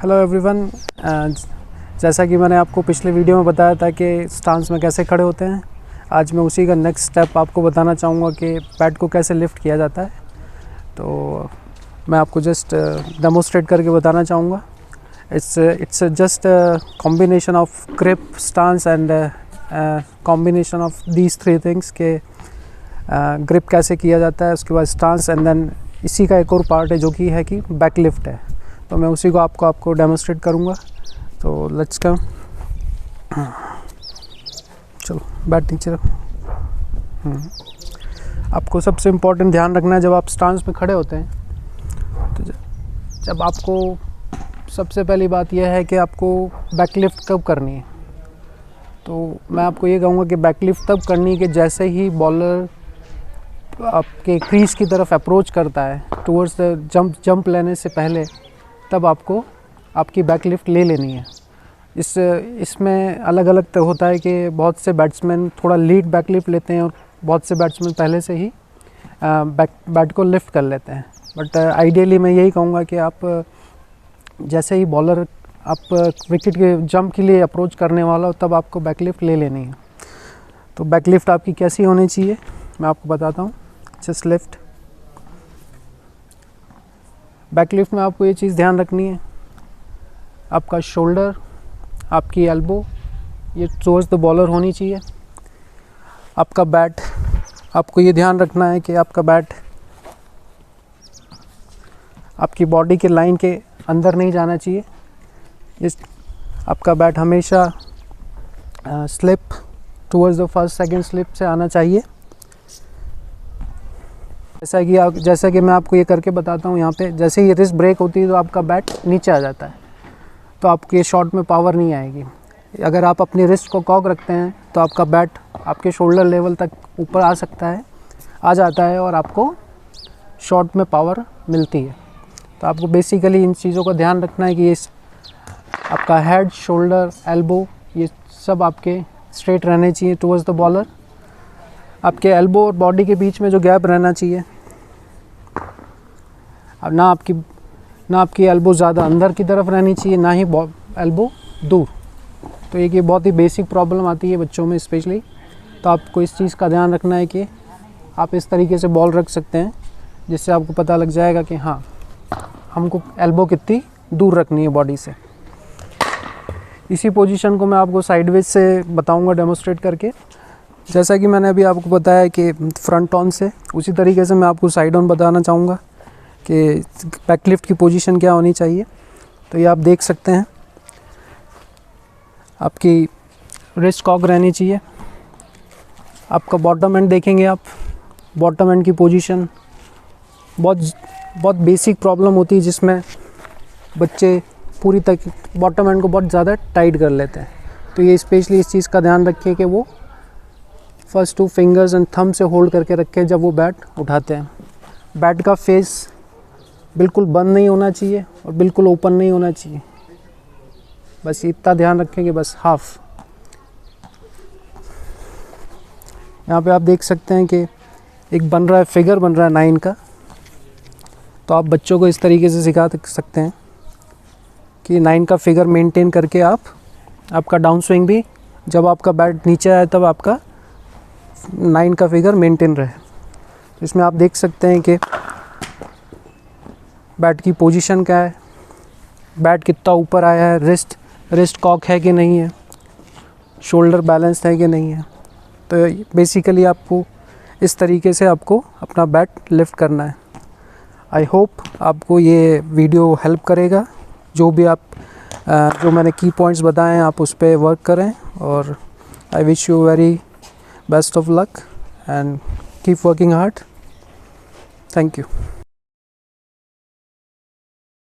Hello everyone. जैसा कि मैंने आपको पिछले वीडियो में बताया था कि स्टांस में कैसे खड़े होते हैं, आज मैं उसी का नेक्स्ट स्टेप आपको बताना चाहूँगा कि पैड को कैसे लिफ्ट किया जाता है। तो मैं आपको जस्ट डेमोस्ट्रेट करके बताना चाहूँगा। It's just combination of grip, stance and combination of these three things के ग्रिप कैसे किया जाता है, उसके बाद स्टांस, एंड देन इसी का एक और पार्ट है जो कि है कि बैक लिफ्ट है। तो मैं उसी को आपको डेमोस्ट्रेट करूँगा। तो लेट्स कम, चलो बैठ नीचे रखो। आपको सबसे इम्पोर्टेंट ध्यान रखना है जब आप स्टांस में खड़े होते हैं, तो जब आपको सबसे पहली बात यह है कि आपको बैक लिफ्ट कब करनी है। तो मैं आपको ये कहूँगा कि बैक लिफ्ट तब करनी है कि जैसे ही बॉलर आपके क्रीज की तरफ अप्रोच करता है टूवर्ड्स द जंप लेने से पहले, तब आपको आपकी बैक लिफ्ट ले लेनी है। इसमें अलग अलग तो होता है कि बहुत से बैट्समैन थोड़ा लीड बैक लिफ्ट लेते हैं और बहुत से बैट्समैन पहले से ही बैट को लिफ्ट कर लेते हैं। बट आइडियली मैं यही कहूँगा कि आप जैसे ही बॉलर आप विकेट के जंप के लिए अप्रोच करने वाला हो, तब आपको बैक लिफ्ट ले लेनी है। तो बैक लिफ्ट आपकी कैसी होनी चाहिए मैं आपको बताता हूँ। जस्ट लिफ्ट, बैक लिफ्ट में आपको ये चीज़ ध्यान रखनी है, आपका शोल्डर, आपकी एल्बो ये टुवर्ड्स द बॉलर होनी चाहिए। आपका बैट, आपको ये ध्यान रखना है कि आपका बैट आपकी बॉडी के लाइन के अंदर नहीं जाना चाहिए। आपका बैट हमेशा slip towards the first second slip से आना चाहिए। जैसा कि मैं आपको ये करके बताता हूँ। यहाँ पे जैसे ही रिस्ट ब्रेक होती है तो आपका बैट नीचे आ जाता है, तो आपके शॉट में पावर नहीं आएगी। अगर आप अपनी रिस्ट को कॉक रखते हैं तो आपका बैट आपके शोल्डर लेवल तक ऊपर आ जाता है और आपको शॉट में पावर मिलती है। तो आपको बेसिकली इन चीज़ों का ध्यान रखना है कि ये आपका हेड, शोल्डर, एल्बो ये सब आपके स्ट्रेट रहने चाहिए टुवर्ड्स द बॉलर। आपके एल्बो और बॉडी के बीच में जो गैप रहना चाहिए, अब ना आपकी एल्बो ज़्यादा अंदर की तरफ रहनी चाहिए, ना ही एल्बो दूर। तो ये बहुत ही बेसिक प्रॉब्लम आती है बच्चों में स्पेशली। तो आपको इस चीज़ का ध्यान रखना है कि आप इस तरीके से बॉल रख सकते हैं जिससे आपको पता लग जाएगा कि हाँ, हमको एल्बो कितनी दूर रखनी है बॉडी से। इसी पोजीशन को मैं आपको साइडवेज से बताऊंगा डेमोस्ट्रेट करके। जैसा कि मैंने अभी आपको बताया कि फ्रंट ऑन से, उसी तरीके से मैं आपको साइड ऑन बताना चाहूँगा कि बैक लिफ्ट की पोजीशन क्या होनी चाहिए। तो ये आप देख सकते हैं, आपकी रिस्ट कॉक रहनी चाहिए। आपका बॉटम एंड देखेंगे आप, बॉटम एंड की पोजीशन बहुत बेसिक प्रॉब्लम होती है जिसमें बच्चे पूरी तक बॉटम एंड को बहुत ज़्यादा टाइट कर लेते हैं। तो ये स्पेशली इस चीज़ का ध्यान रखिए कि वो फर्स्ट 2 फिंगर्स एंड थंब से होल्ड करके रखें जब वो बैट उठाते हैं। बैट का फेस बिल्कुल बंद नहीं होना चाहिए और बिल्कुल ओपन नहीं होना चाहिए। बस इतना ध्यान रखें कि बस हाफ। यहाँ पे आप देख सकते हैं कि एक बन रहा है, फिगर बन रहा है 9 का। तो आप बच्चों को इस तरीके से सिखा सकते हैं कि 9 का फिगर मेंटेन करके आपका डाउन स्विंग भी जब आपका बैट नीचे आए तब आपका 9 का फिगर मेंटेन रहे। इसमें आप देख सकते हैं कि बैट की पोजीशन क्या है, बैट कितना ऊपर आया है, रिस्ट कॉक है कि नहीं है, शोल्डर बैलेंस्ड है कि नहीं है। तो बेसिकली आपको इस तरीके से आपको अपना बैट लिफ्ट करना है। आई होप आपको ये वीडियो हेल्प करेगा। जो मैंने की पॉइंट्स बताए हैं आप उस पर वर्क करें, और I wish you very best of luck and keep working hard. Thank you.